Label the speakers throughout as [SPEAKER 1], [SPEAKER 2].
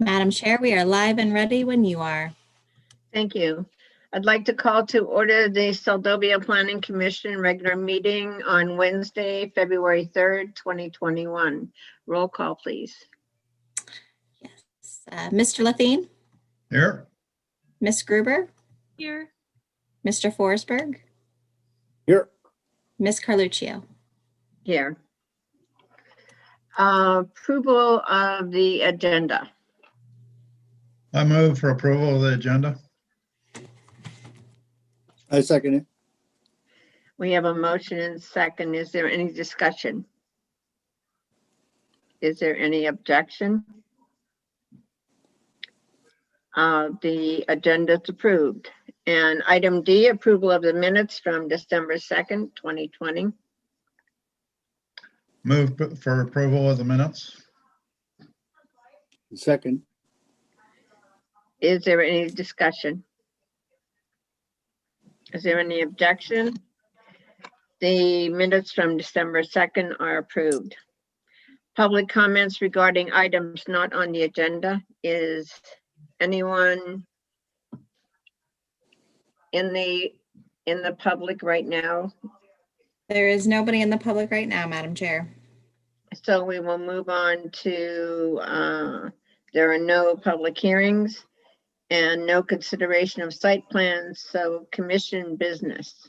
[SPEAKER 1] Madam Chair, we are live and ready when you are.
[SPEAKER 2] Thank you. I'd like to call to order the Seldovia Planning Commission regular meeting on Wednesday, February 3rd, 2021. Roll call, please.
[SPEAKER 1] Yes. Mr. Lethine?
[SPEAKER 3] Here.
[SPEAKER 1] Ms. Gruber?
[SPEAKER 4] Here.
[SPEAKER 1] Mr. Forsberg?
[SPEAKER 3] Here.
[SPEAKER 1] Ms. Carluccio?
[SPEAKER 2] Here. Approval of the agenda.
[SPEAKER 3] I move for approval of the agenda.
[SPEAKER 5] I second it.
[SPEAKER 2] We have a motion and second. Is there any discussion? Is there any objection? The agenda is approved. And item D, approval of the minutes from December 2nd, 2020.
[SPEAKER 3] Move for approval of the minutes.
[SPEAKER 5] Second.
[SPEAKER 2] Is there any discussion? Is there any objection? The minutes from December 2nd are approved. Public comments regarding items not on the agenda. Is anyone in the public right now?
[SPEAKER 1] There is nobody in the public right now, Madam Chair.
[SPEAKER 2] So we will move on to, there are no public hearings and no consideration of site plans, so commission business.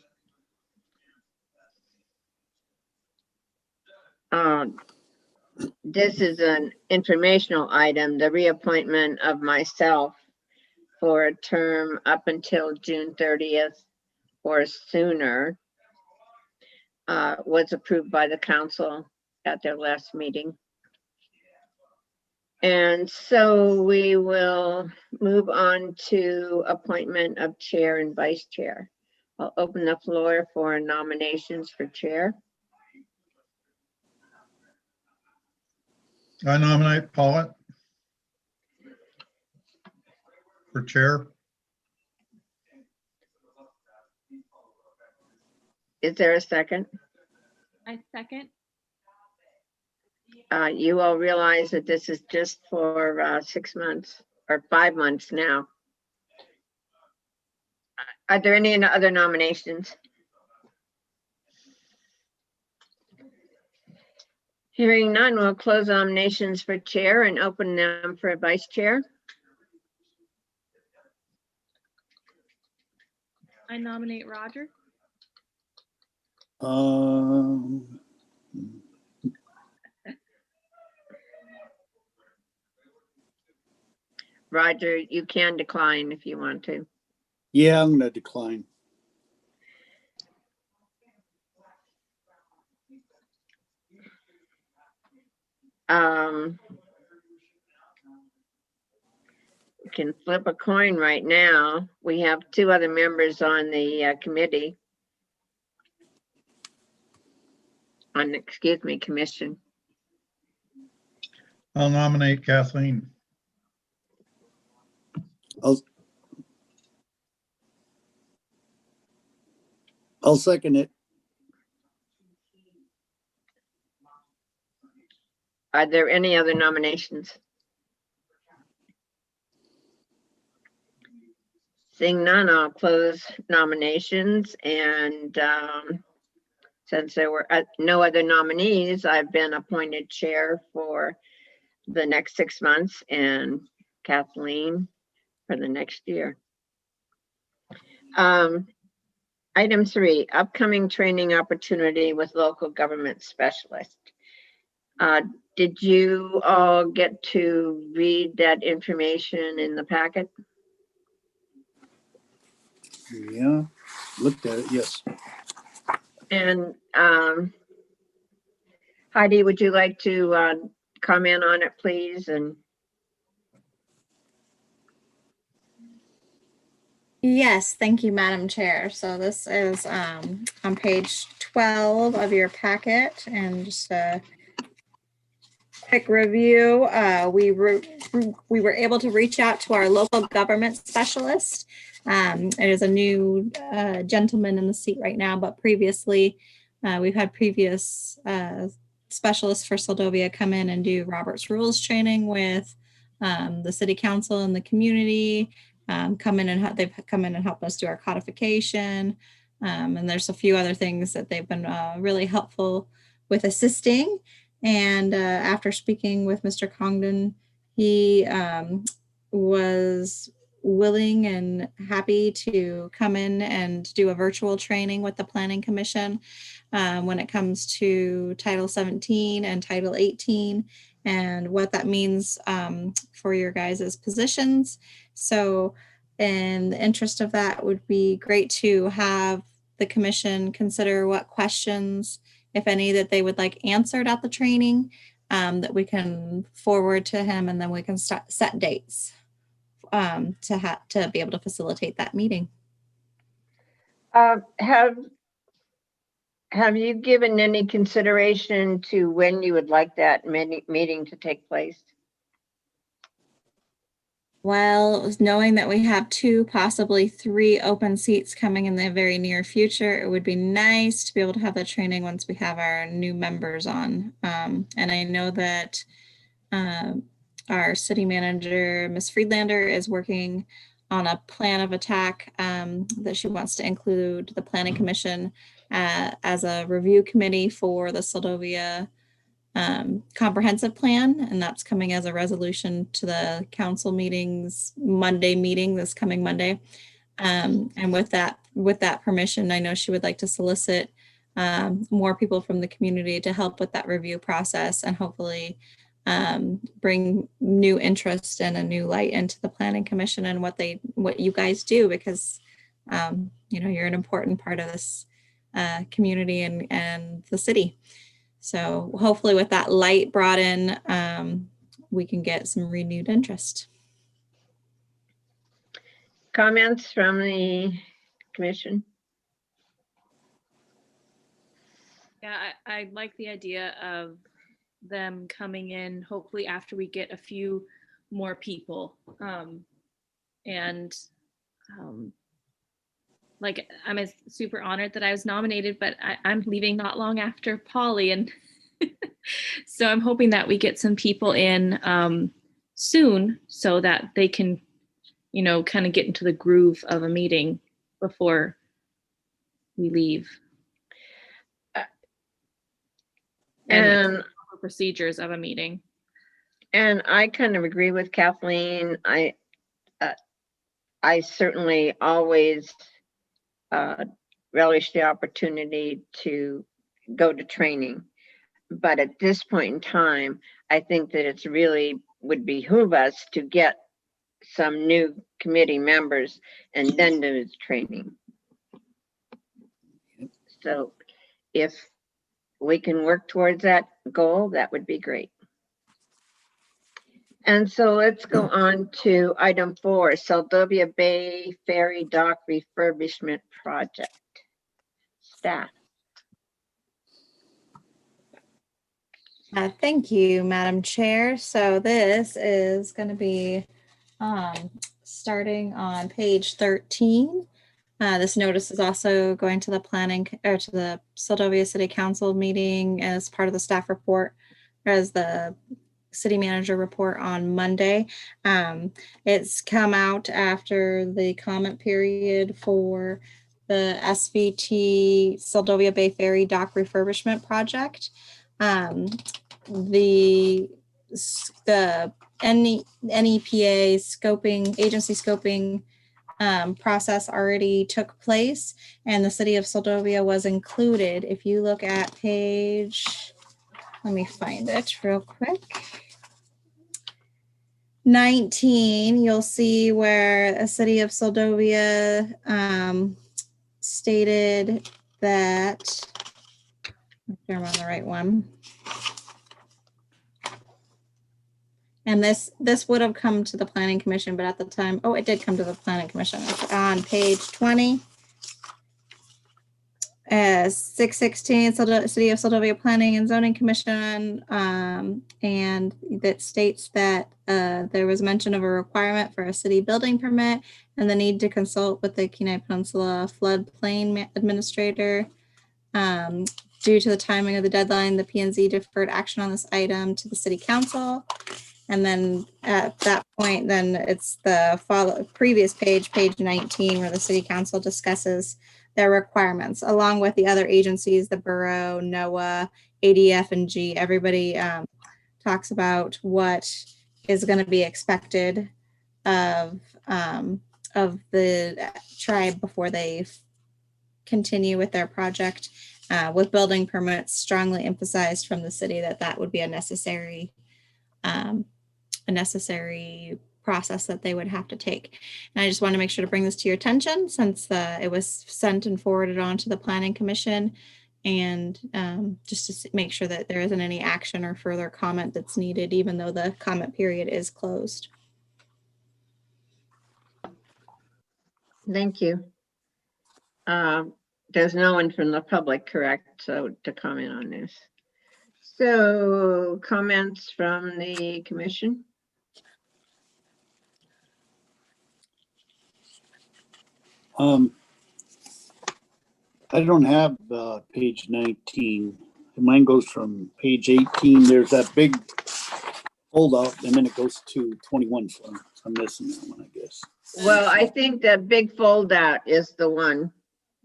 [SPEAKER 2] This is an informational item, the reappointment of myself for a term up until June 30th or sooner was approved by the council at their last meeting. And so we will move on to appointment of chair and vice chair. I'll open the floor for nominations for chair.
[SPEAKER 3] I nominate Paulette for chair.
[SPEAKER 2] Is there a second?
[SPEAKER 4] I second.
[SPEAKER 2] You all realize that this is just for 6 months or 5 months now. Are there any other nominations? Hearing none, we'll close nominations for chair and open them for vice chair.
[SPEAKER 4] I nominate Roger.
[SPEAKER 2] Roger, you can decline if you want to.
[SPEAKER 5] Yeah, I'm gonna decline.
[SPEAKER 2] We can flip a coin right now. We have 2 other members on the committee. Excuse me, commission.
[SPEAKER 3] I'll nominate Kathleen.
[SPEAKER 5] I'll second it.
[SPEAKER 2] Are there any other nominations? Seeing none, I'll close nominations, and since there were no other nominees, I've been appointed chair for the next 6 months and Kathleen for the next year. Item 3, upcoming training opportunity with local government specialist. Did you all get to read that information in the packet?
[SPEAKER 5] Yeah, looked at it, yes.
[SPEAKER 2] And Heidi, would you like to comment on it, please? And
[SPEAKER 1] Yes, thank you, Madam Chair. So this is on page 12 of your packet, and just a quick review. We were able to reach out to our local government specialist. It is a new gentleman in the seat right now, but previously we've had previous specialists for Seldovia come in and do Robert's Rules training with the city council and the community come in and they've come in and helped us do our codification. And there's a few other things that they've been really helpful with assisting. And after speaking with Mr. Congdon, he was willing and happy to come in and do a virtual training with the Planning Commission when it comes to Title 17 and Title 18 and what that means for your guys' positions. So in the interest of that, would be great to have the commission consider what questions, if any, that they would like answered at the training that we can forward to him, and then we can set dates to be able to facilitate that meeting.
[SPEAKER 2] Have you given any consideration to when you would like that meeting to take place?
[SPEAKER 1] Well, knowing that we have 2, possibly 3 open seats coming in the very near future, it would be nice to be able to have that training once we have our new members on. And I know that our city manager, Ms. Friedlander, is working on a plan of attack that she wants to include the Planning Commission as a review committee for the Seldovia comprehensive plan, and that's coming as a resolution to the council meetings Monday meeting this coming Monday. And with that permission, I know she would like to solicit more people from the community to help with that review process and hopefully bring new interest and a new light into the Planning Commission and what you guys do, because you're an important part of this community and the city. So hopefully with that light brought in, we can get some renewed interest.
[SPEAKER 2] Comments from the commission?
[SPEAKER 4] Yeah, I like the idea of them coming in, hopefully after we get a few more people. Like, I'm super honored that I was nominated, but I'm leaving not long after Polly. And so I'm hoping that we get some people in soon so that they can, kind of get into the groove of a meeting before we leave. And procedures of a meeting.
[SPEAKER 2] And I kind of agree with Kathleen. I certainly always relish the opportunity to go to training. But at this point in time, I think that it's really would behoove us to get some new committee members and then do the training. So if we can work towards that goal, that would be great. And so let's go on to item 4, Seldovia Bay Ferry Dock Refurbishment Project. Staff.
[SPEAKER 1] Thank you, Madam Chair. So this is going to be starting on page 13. This notice is also going to the to the Seldovia City Council meeting as part of the staff report, as the city manager report on Monday. It's come out after the comment period for the SVT Seldovia Bay Ferry Dock Refurbishment Project. The NEPA scoping, agency scoping process already took place, and the city of Seldovia was included. If you look at page, let me find it real quick. 19, you'll see where a city of Seldovia stated that, make sure I'm on the right one. And this would have come to the Planning Commission, but at the time, it did come to the Planning Commission. It's on page 20. 616, City of Seldovia Planning and Zoning Commission, and that states that there was mention of a requirement for a city building permit and the need to consult with the Kenai Peninsula Floodplain Administrator. Due to the timing of the deadline, the P&Z deferred action on this item to the City Council. And then at that point, then it's the previous page, page 19, where the city council discusses their requirements along with the other agencies, the borough, NOAA, ADF, and G. Everybody talks about what is going to be expected of the tribe before they continue with their project. With building permits, strongly emphasized from the city that would be a necessary process that they would have to take. And I just want to make sure to bring this to your attention since it was sent and forwarded on to the Planning Commission, and just to make sure that there isn't any action or further comment that's needed, even though the comment period is closed.
[SPEAKER 2] Thank you. There's no one from the public, correct? So to comment on this. So comments from the commission?
[SPEAKER 5] I don't have page 19. Mine goes from page 18. There's that big fold out, and then it goes to 21. So I'm missing that one, I guess.
[SPEAKER 2] Well, I think the big fold out is the one.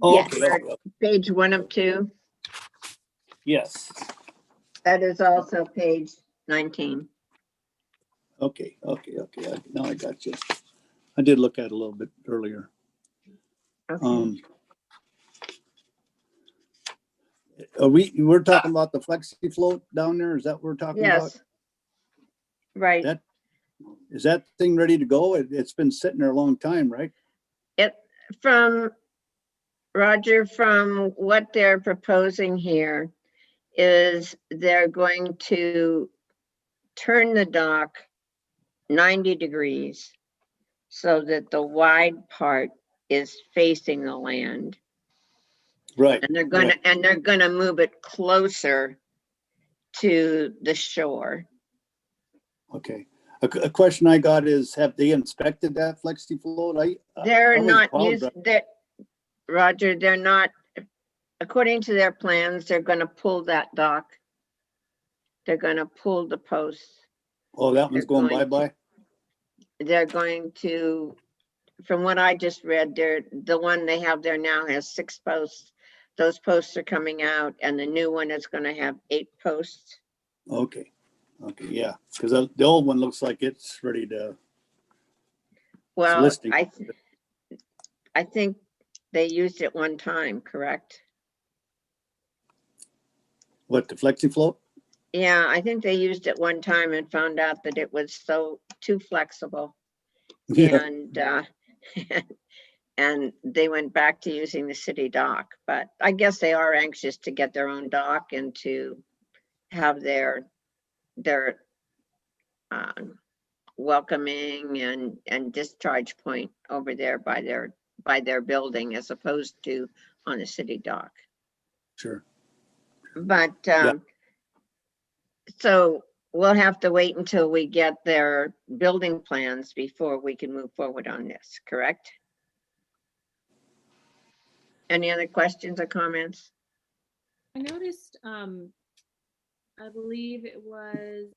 [SPEAKER 5] Oh,
[SPEAKER 1] Yes.
[SPEAKER 5] okay, okay, okay.
[SPEAKER 2] Page 1 of 2.
[SPEAKER 5] Yes.
[SPEAKER 2] That is also page 19.
[SPEAKER 5] Okay. Now I got you. I did look at it a little bit earlier.
[SPEAKER 2] Okay.
[SPEAKER 5] We're talking about the flexi float down there. Is that what we're talking about?
[SPEAKER 2] Yes. Right.
[SPEAKER 5] Is that thing ready to go? It's been sitting there a long time, right?
[SPEAKER 2] From Roger, from what they're proposing here is they're going to turn the dock 90 degrees so that the wide part is facing the land.
[SPEAKER 5] Right.
[SPEAKER 2] And they're gonna move it closer to the shore.
[SPEAKER 5] Okay. A question I got is, have they inspected that flexi float?
[SPEAKER 2] They're
[SPEAKER 5] I was
[SPEAKER 2] not
[SPEAKER 5] proud
[SPEAKER 2] used
[SPEAKER 5] of-
[SPEAKER 2] that, Roger, they're not, according to their plans, they're gonna pull that dock. They're gonna pull the posts.
[SPEAKER 5] Oh, that one's
[SPEAKER 2] they're
[SPEAKER 5] going
[SPEAKER 2] going to-
[SPEAKER 5] bye-bye?
[SPEAKER 2] They're going to, from what I just read, the one they have there now has 6 posts. Those posts are coming out, and the new one is gonna have 8 posts.
[SPEAKER 5] Okay, yeah, because the old one looks like it's ready to,
[SPEAKER 2] Well,
[SPEAKER 5] listing.
[SPEAKER 2] I think they used it one time, correct?
[SPEAKER 5] what, the flexi float?
[SPEAKER 2] Yeah, I think they used it one time and found out that it was too flexible.
[SPEAKER 5] Yeah,
[SPEAKER 2] And they went back to using the city dock, but I guess they are anxious to get their own dock and to have their welcoming and discharge point over there by their building as opposed to on the city dock.
[SPEAKER 5] sure.
[SPEAKER 2] But
[SPEAKER 5] Yeah.
[SPEAKER 2] so we'll have to wait until we get their building plans before we can move forward on this, correct? Any other questions or comments?
[SPEAKER 4] I noticed, I believe it was,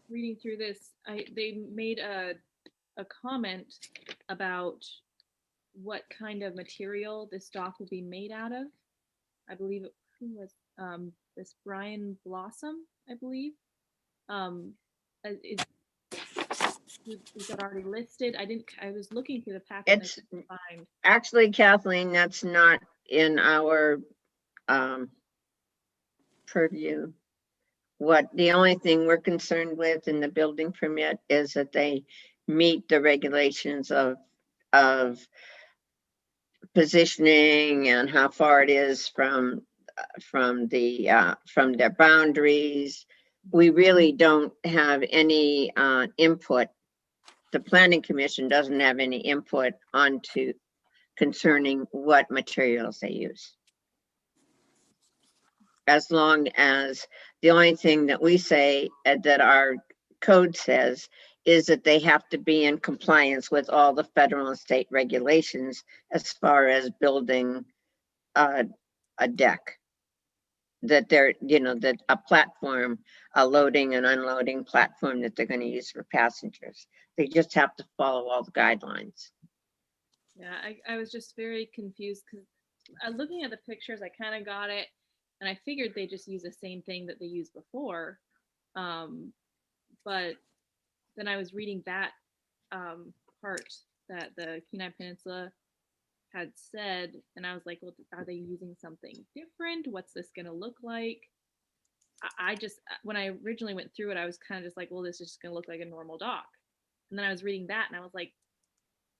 [SPEAKER 4] reading through this, they made a comment about what kind of material this dock will be made out of. I believe who was this Brian Blossom, I believe. Is that already listed? I was looking through the packet. And I
[SPEAKER 2] It's
[SPEAKER 4] couldn't find.
[SPEAKER 2] actually, Kathleen, that's not in our purview. The only thing we're concerned with in the building permit is that they meet the regulations of positioning and how far it is from their boundaries. We really don't have any input. The Planning Commission doesn't have any input onto concerning what materials they use. As long as the only thing that we say that our code says is that they have to be in compliance with all the federal and state regulations as far as building a deck. that they're, that a platform, a loading and unloading platform that they're going to use for passengers. They just have to follow all the guidelines.
[SPEAKER 4] Yeah, I was just very confused because looking at the pictures, I kind of got it, and I figured they just use the same thing that they used before. But then I was reading that part that the Kenai Peninsula had said, and I was like, well, are they using something different? What's this going to look like? I just, when I originally went through it, I was kind of just like, well, this is just going to look like a normal dock. And then I was reading that and I was like,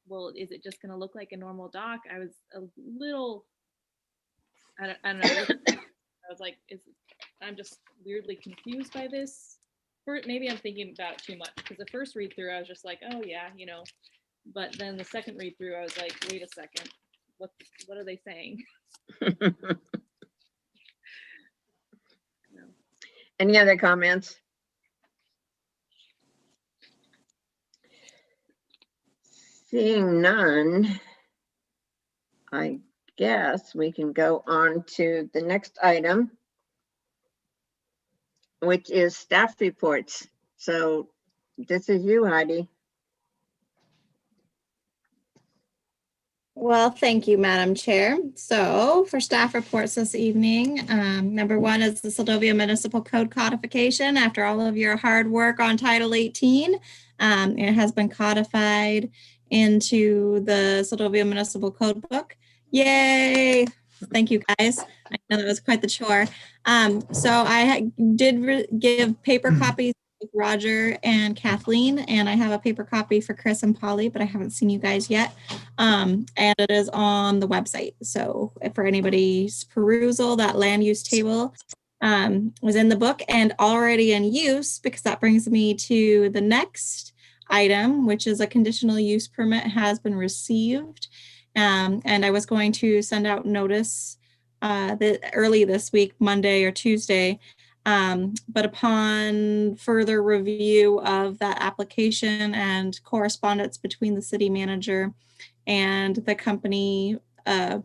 [SPEAKER 4] well, is it just going to look like a normal dock? I was a little, I don't know. I was like, I'm just weirdly confused by this. Maybe I'm thinking about it too much because the first read through, I was just like, oh yeah, but then the second read through, I was like, wait a second, what are they saying?
[SPEAKER 2] Any other comments? Seeing none, I guess we can go on to the next item, which is staff reports. So this is you, Heidi.
[SPEAKER 1] Well, thank you, Madam Chair. So for staff reports this evening, number one is the Seldovia Municipal Code codification. After all of your hard work on Title 18, it has been codified into the Seldovia Municipal Code book. Yay! Thank you, guys. I know that was quite the chore. So I did give paper copies with Roger and Kathleen, and I have a paper copy for Chris and Polly, but I haven't seen you guys yet. And it is on the website. So for anybody's perusal, that land use table was in the book and already in use, because that brings me to the next item, which is a conditional use permit has been received. And I was going to send out notice early this week, Monday or Tuesday. But upon further review of that application and correspondence between the city manager and the company that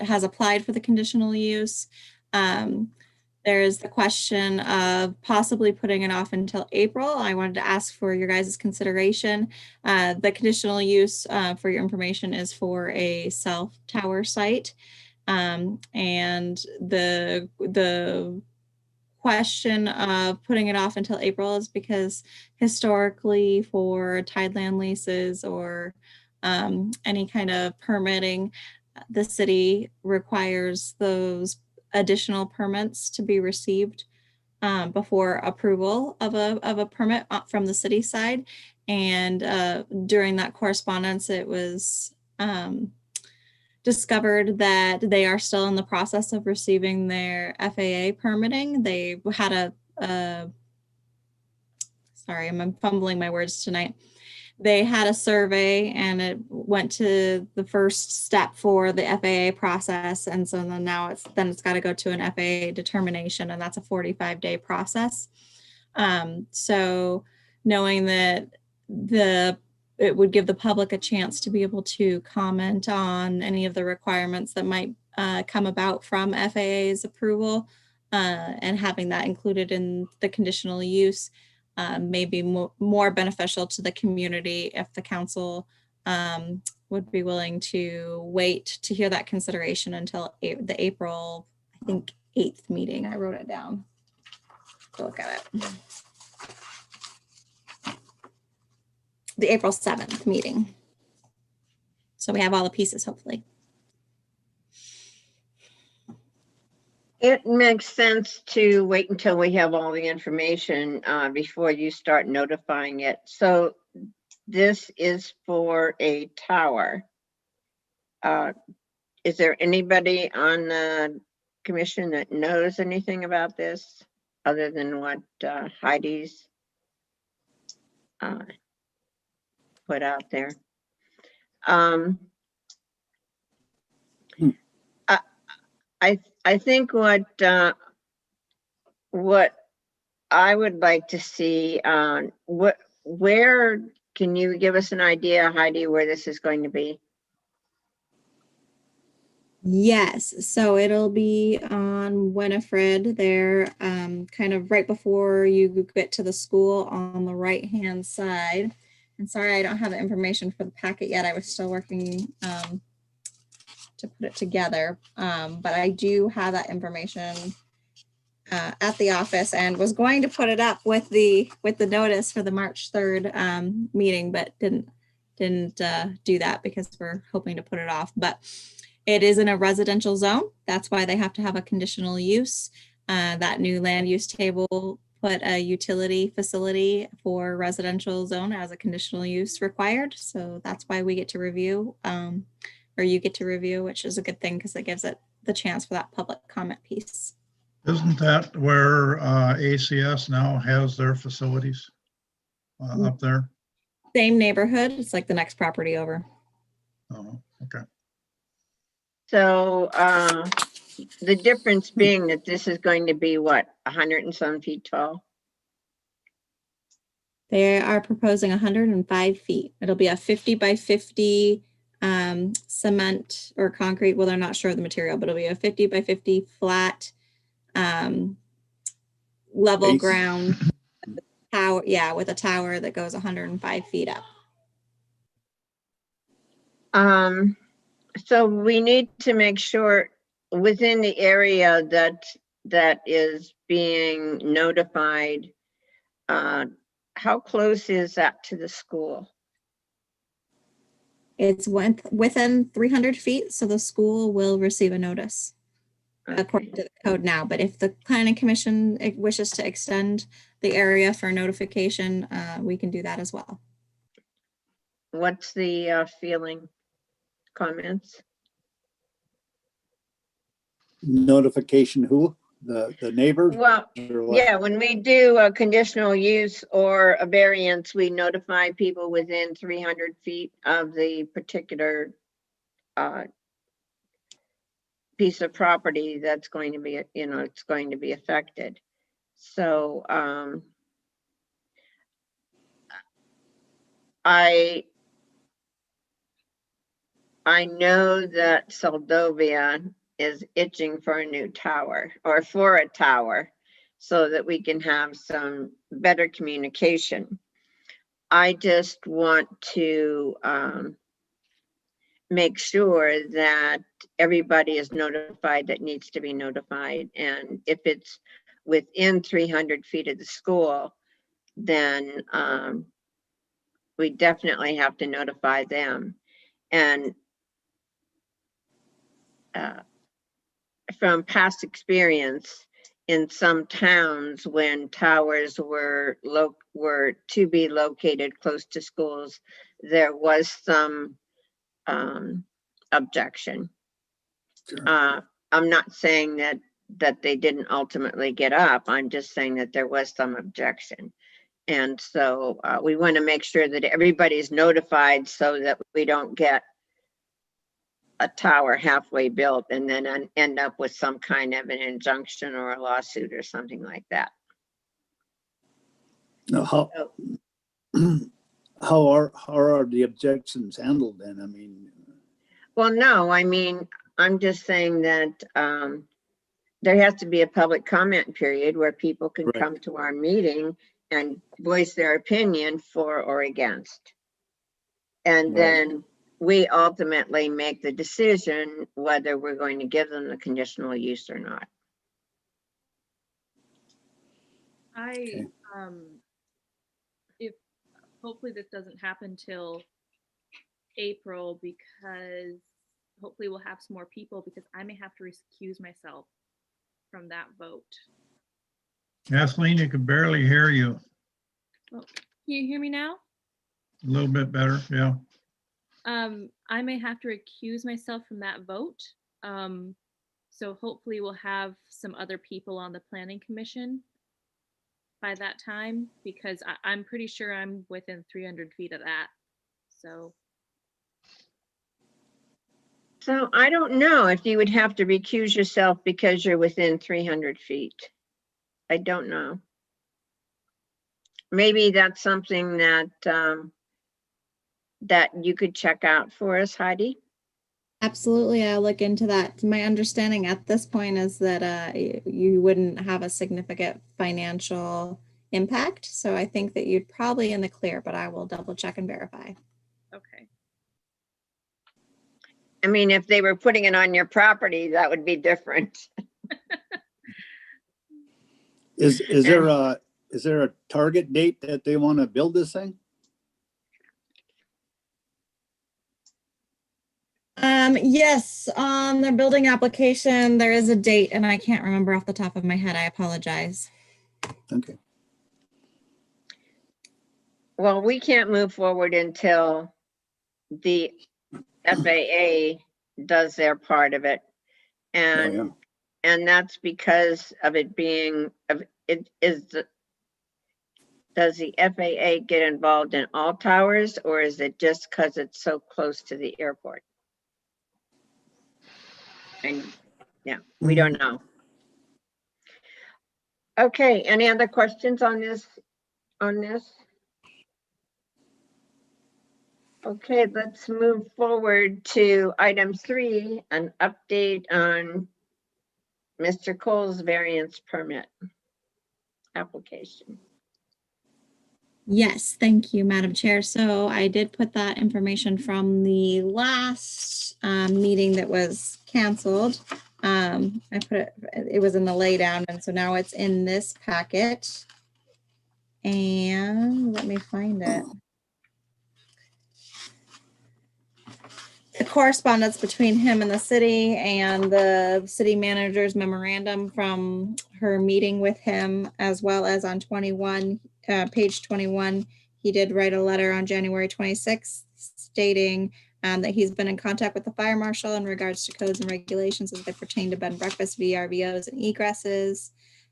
[SPEAKER 1] has applied for the conditional use, there's the question of possibly putting it off until April. I wanted to ask for your guys' consideration. The conditional use, for your information, is for a cell tower site. And the question of putting it off until April is because historically for tied land leases or any kind of permitting, the city requires those additional permits to be received before approval of a permit from the city side. And during that correspondence, it was discovered that they are still in the process of receiving their FAA permitting. They had sorry, I'm fumbling my words tonight. They had a survey and it went to the first step for the FAA process. And so then now it's got to go to an FAA determination, and that's a 45-day process. So knowing that it would give the public a chance to be able to comment on any of the requirements that might come about from FAA's approval, and having that included in the conditional use may be more beneficial to the community if the council would be willing to wait to hear that consideration until the April, I think, 8th meeting. I wrote it down. Go look at it. The April 7th meeting. So we have all the pieces, hopefully.
[SPEAKER 2] It makes sense to wait until we have all the information before you start notifying it. So this is for a tower. Is there anybody on the commission that knows anything about this other than what Heidi's put out there? I think what I would like to see, where can you give us an idea, Heidi, where this is going to be?
[SPEAKER 1] Yes, so it'll be on Winifred there, kind of right before you get to the school on the right-hand side. And sorry, I don't have the information for the packet yet. I was still working to put it together, but I do have that information at the office and was going to put it up with the notice for the March 3rd meeting, but didn't do that because we're hoping to put it off. But it is in a residential zone. That's why they have to have a conditional use. That new land use table put a utility facility for residential zone as a conditional use required. So that's why we get to review, or you get to review, which is a good thing because it gives it the chance for that public comment piece.
[SPEAKER 3] Isn't that where ACS now has their facilities up there?
[SPEAKER 1] Same neighborhood. It's like the next property over.
[SPEAKER 3] Oh, okay.
[SPEAKER 2] So the difference being that this is going to be what, 100 and some feet tall?
[SPEAKER 1] They are proposing 105 feet. It'll be a 50 by 50 cement or concrete. Well, they're not sure of the material, but it'll be a 50 by 50 flat level
[SPEAKER 5] Base.
[SPEAKER 1] ground tower. Yeah, with a tower that goes 105 feet up.
[SPEAKER 2] So we need to make sure within the area that is being notified, how close is that to the school?
[SPEAKER 1] It's within 300 feet, so the school will receive a notice according to the code now. But if the planning commission wishes to extend the area for notification, we can do that as well.
[SPEAKER 2] What's the feeling, comments?
[SPEAKER 5] Notification who? The neighbor?
[SPEAKER 2] Well,
[SPEAKER 5] Or what?
[SPEAKER 2] yeah, when we do a conditional use or a variance, we notify people within 300 feet of the particular piece of property that's going to be, it's going to be affected. So I know that Seldovia is itching for a new tower or for a tower so that we can have some better communication. I just want to make sure that everybody is notified that needs to be notified. And if it's within 300 feet of the school, then we definitely have to notify them. And from past experience, in some towns when towers were to be located close to schools, there was some objection.
[SPEAKER 5] Sure.
[SPEAKER 2] I'm not saying that they didn't ultimately get up. I'm just saying that there was some objection. And so we want to make sure that everybody's notified so that we don't get a tower halfway built and then end up with some kind of an injunction or a lawsuit or something like that.
[SPEAKER 5] Now, how are the objections handled then? I mean,
[SPEAKER 2] Well, no, I mean, I'm just saying that there has to be a public comment period where people can
[SPEAKER 5] Right.
[SPEAKER 2] come to our meeting and voice their opinion for or against. And
[SPEAKER 5] Right.
[SPEAKER 2] then we ultimately make the decision whether we're going to give them the conditional use or not.
[SPEAKER 4] I if hopefully this doesn't happen till April, because hopefully we'll have some more people, because I may have to recuse myself from that vote.
[SPEAKER 3] Kathleen, you could barely hear you.
[SPEAKER 4] Can you hear me now?
[SPEAKER 3] A little bit better, yeah.
[SPEAKER 4] I may have to recuse myself from that vote. So hopefully we'll have some other people on the planning commission by that time, because I'm pretty sure I'm within 300 feet of that. So
[SPEAKER 2] I don't know if you would have to recuse yourself because you're within 300 feet. I don't know. Maybe that's something that that you could check out for us, Heidi.
[SPEAKER 1] Absolutely, I'll look into that. My understanding at this point is that you wouldn't have a significant financial impact. So I think that you'd probably in the clear, but I will double check and verify.
[SPEAKER 4] Okay.
[SPEAKER 2] I mean, if they were putting it on your property, that would be different.
[SPEAKER 5] Is there a target date that they want to build this thing?
[SPEAKER 1] Yes, on their building application, there is a date and I can't remember off the top of my head. I apologize.
[SPEAKER 5] Okay.
[SPEAKER 2] Well, we can't move forward until the FAA does their part of it. And,
[SPEAKER 5] yeah.
[SPEAKER 2] and that's because of it being, does the FAA get involved in all towers, or is it just because it's so close to the airport? And yeah, we don't know. Okay, any other questions on this? Okay, let's move forward to item 3, an update on Mr. Cole's variance permit application.
[SPEAKER 1] Yes, thank you, Madam Chair. So I did put that information from the last meeting that was canceled. I put it was in the laydown, and so now it's in this packet. And let me find it. The correspondence between him and the city and the city manager's memorandum from her meeting with him, as well as on page 21, he did write a letter on January 26th stating that he's been in contact with the fire marshal in regards to codes and regulations as they pertain to bed and breakfast, VRBOs, and egresses.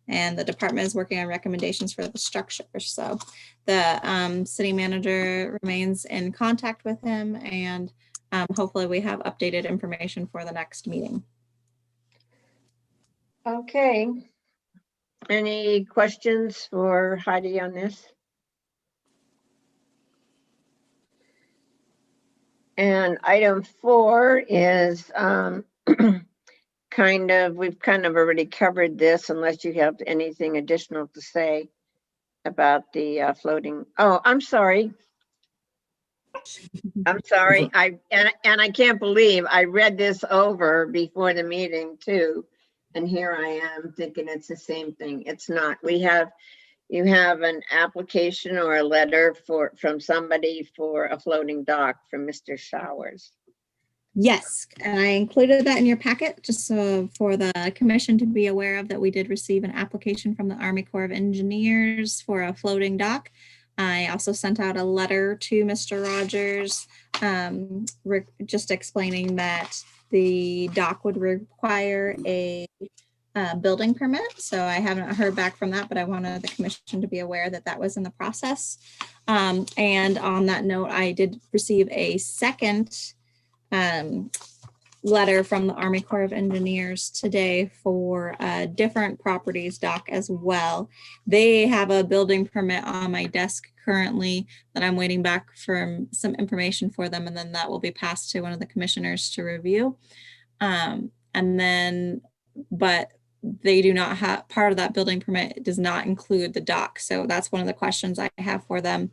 [SPEAKER 1] And the department is working on recommendations for the structure. So the city manager remains in contact with him, and hopefully we have updated information for the next meeting.
[SPEAKER 2] Okay. Any questions for Heidi on this? And item 4 is we've kind of already covered this, unless you have anything additional to say about the floating. Oh, I'm sorry. I'm sorry. I can't believe I read this over before the meeting too. And here I am thinking it's the same thing. It's not. You have an application or a letter from somebody for a floating dock from Mr. Showers.
[SPEAKER 1] Yes, and I included that in your packet just so for the commission to be aware of that we did receive an application from the Army Corps of Engineers for a floating dock. I also sent out a letter to Mr. Rogers just explaining that the dock would require a building permit. So I haven't heard back from that, but I wanted the commission to be aware that that was in the process. And on that note, I did receive a second letter from the Army Corps of Engineers today for different properties dock as well. They have a building permit on my desk currently that I'm waiting back for some information for them, and then that will be passed to one of the commissioners to review. But they do not have, part of that building permit does not include the dock. So that's one of the questions I have for them,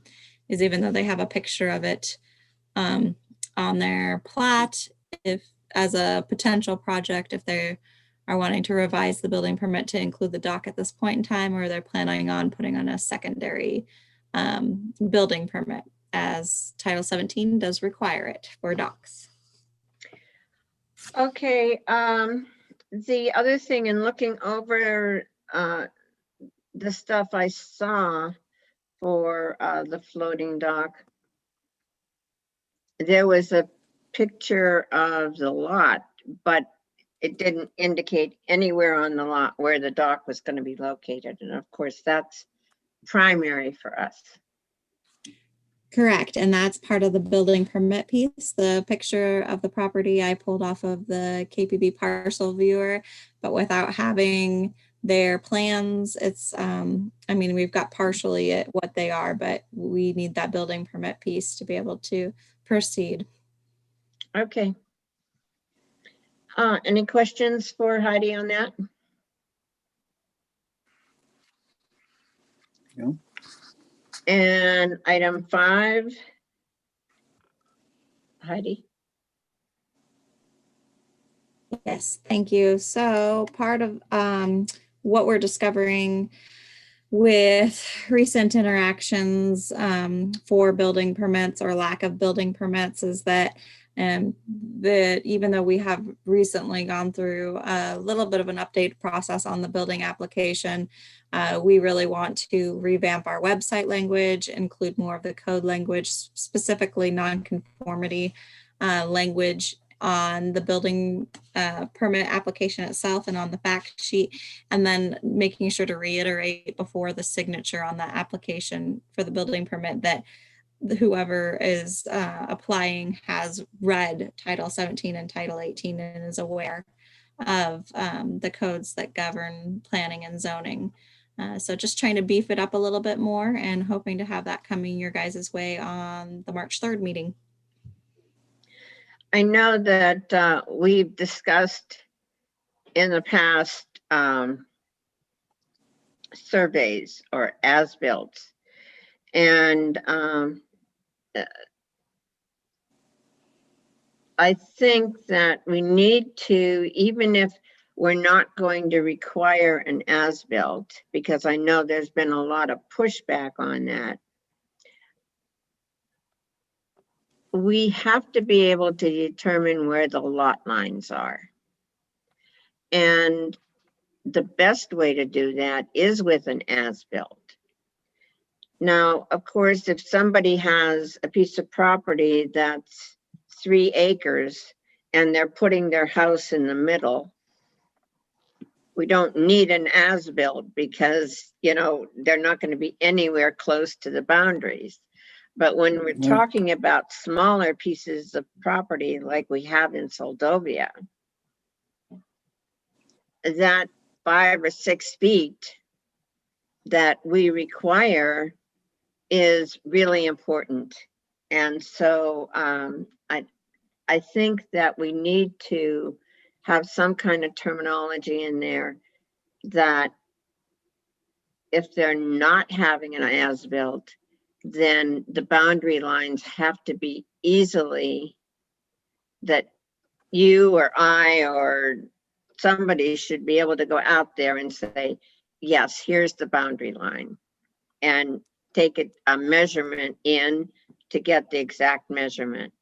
[SPEAKER 1] is even though they have a picture of it on their plat, if as a potential project, if they are wanting to revise the building permit to include the dock at this point in time, or they're planning on putting on a secondary building permit, as Title 17 does require it for docks.
[SPEAKER 2] Okay, the other thing in looking over the stuff I saw for the floating dock, there was a picture of the lot, but it didn't indicate anywhere on the lot where the dock was going to be located. And of course, that's primary for us.
[SPEAKER 1] Correct, and that's part of the building permit piece. The picture of the property I pulled off of the KPB parcel viewer, but without having their plans, it's, I mean, we've got partially what they are, but we need that building permit piece to be able to proceed.
[SPEAKER 2] Okay. Any questions for Heidi on that?
[SPEAKER 5] No.
[SPEAKER 2] And item 5, Heidi.
[SPEAKER 1] Yes, thank you. So part of what we're discovering with recent interactions for building permits or lack of building permits is that even though we have recently gone through a little bit of an update process on the building application, we really want to revamp our website language, include more of the code language, specifically nonconformity language on the building permit application itself and on the fact sheet, and then making sure to reiterate before the signature on the application for the building permit that whoever is applying has read Title 17 and Title 18 and is aware of the codes that govern planning and zoning. So just trying to beef it up a little bit more and hoping to have that coming your guys' way on the March 3rd meeting.
[SPEAKER 2] I know that we've discussed in the past surveys or AsBuilt, and I think that we need to, even if we're not going to require an AsBuilt, because I know there's been a lot of pushback on that, we have to be able to determine where the lot lines are. And the best way to do that is with an AsBuilt. Now, of course, if somebody has a piece of property that's 3 acres and they're putting their house in the middle, we don't need an AsBuilt because, you know, they're not going to be anywhere close to the boundaries. But when we're talking about smaller pieces of property like we have in Seldovia, that 5 or 6 feet that we require is really important. And so I think that we need to have some kind of terminology in there that if they're not having an AsBuilt, then the boundary lines have to be easily, that you or I or somebody should be able to go out there and say, yes, here's the boundary line, and take a measurement in to get the exact measurement.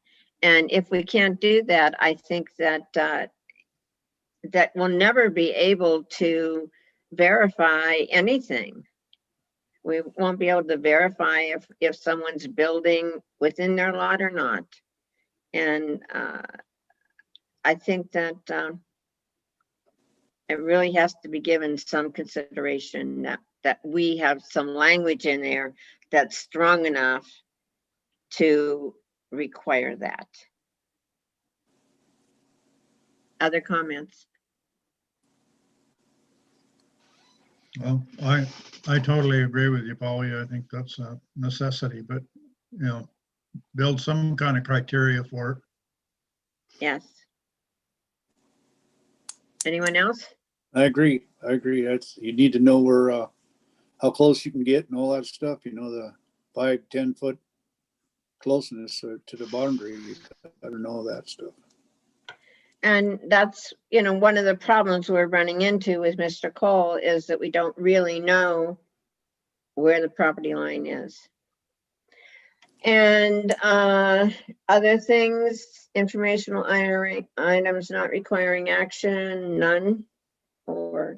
[SPEAKER 2] And if we can't do that, I think that that we'll never be able to verify anything. We won't be able to verify if someone's building within their lot or not. And I think that it really has to be given some consideration that we have some language in there that's strong enough to require that. Other comments?
[SPEAKER 3] Well, I totally agree with you, Polly. I think that's a necessity, but, you know, build some kind of criteria for it.
[SPEAKER 2] Yes. Anyone else?
[SPEAKER 5] I agree. That's, you need to know where, how close you can get and all that stuff, you know, the 5-10 foot closeness to the boundary. You gotta know that stuff.
[SPEAKER 2] And that's, you know, one of the problems we're running into with Mr. Cole is that we don't really know where the property line is. And other things, informational items not requiring action, none. Or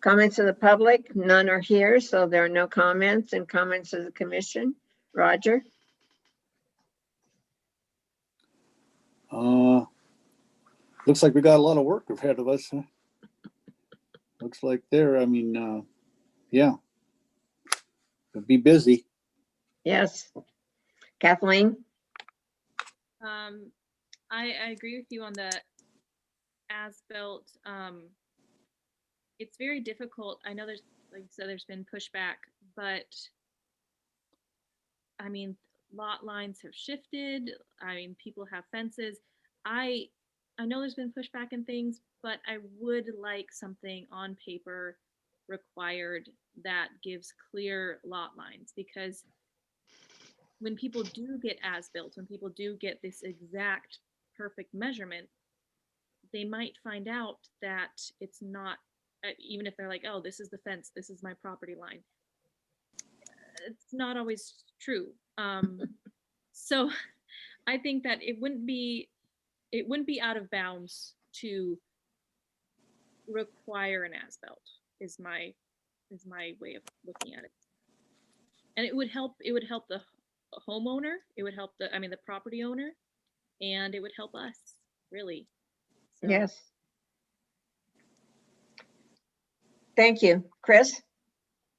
[SPEAKER 2] comments of the public, none are here, so there are no comments. And comments of the commission. Roger?
[SPEAKER 5] Looks like we got a lot of work ahead of us, huh? Looks like there, I mean, yeah. It'll be busy.
[SPEAKER 2] Yes. Kathleen?
[SPEAKER 4] I agree with you on the AsBuilt. It's very difficult. I know there's, like you said, there's been pushback, but I mean, lot lines have shifted. I mean, people have fences. I know there's been pushback and things, but I would like something on paper required that gives clear lot lines, because when people do get as-built, when people do get this exact perfect measurement, they might find out that it's not, even if they're like, oh, this is the fence, this is my property line. It's not always true. So I think that it wouldn't be out of bounds to require an as-built is my way of looking at it. And it would help the homeowner, it would help the property owner, and it would help us, really. So,
[SPEAKER 2] Yes. Thank you. Chris?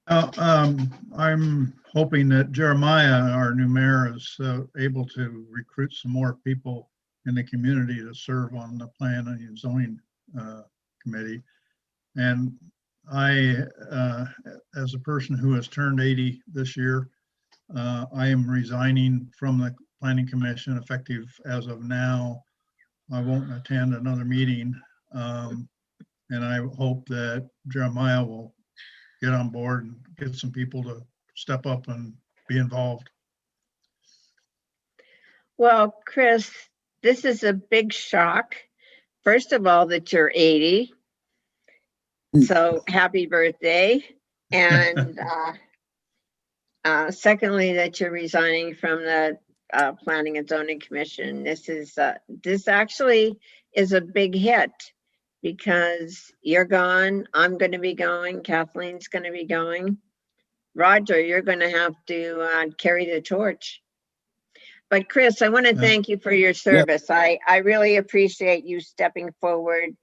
[SPEAKER 3] I'm hoping that Jeremiah, our new mayor, is able to recruit some more people in the community to serve on the plan and zoning committee. And I, as a person who has turned 80 this year, I am resigning from the planning commission effective as of now. I won't attend another meeting. And I hope that Jeremiah will get on board and get some people to step up and be involved.
[SPEAKER 2] Well, Chris, this is a big shock. First of all, that you're 80. So happy birthday. And secondly, that you're resigning from the Planning and Zoning Commission. This actually is a big hit, because you're gone, I'm going to be going, Kathleen's going to be going. Roger, you're going to have to carry the torch. But Chris, I want to thank you for your service. I really appreciate you stepping forward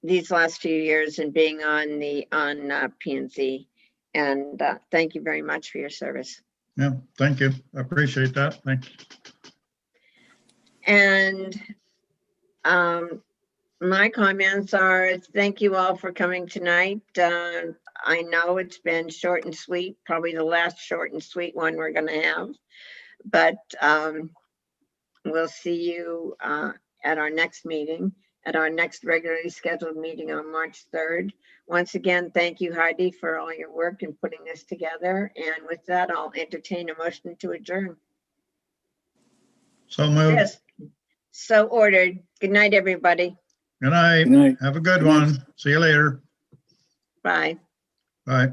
[SPEAKER 2] these last few years and being on P&Z. And thank you very much for your service.
[SPEAKER 3] Yeah, thank you. I appreciate that. Thank you.
[SPEAKER 2] And my comments are, thank you all for coming tonight. I know it's been short and sweet, probably the last short and sweet one we're going to have, but we'll see you at our next meeting, at our next regularly scheduled meeting on March 3rd. Once again, thank you, Heidi, for all your work in putting this together. And with that, I'll entertain a motion to adjourn.
[SPEAKER 3] So moved.
[SPEAKER 2] Yes, so ordered. Good night, everybody.
[SPEAKER 3] Good night.
[SPEAKER 5] Good night.
[SPEAKER 3] Have a good
[SPEAKER 5] Good night.
[SPEAKER 3] one. See you later.
[SPEAKER 2] Bye.
[SPEAKER 3] Bye.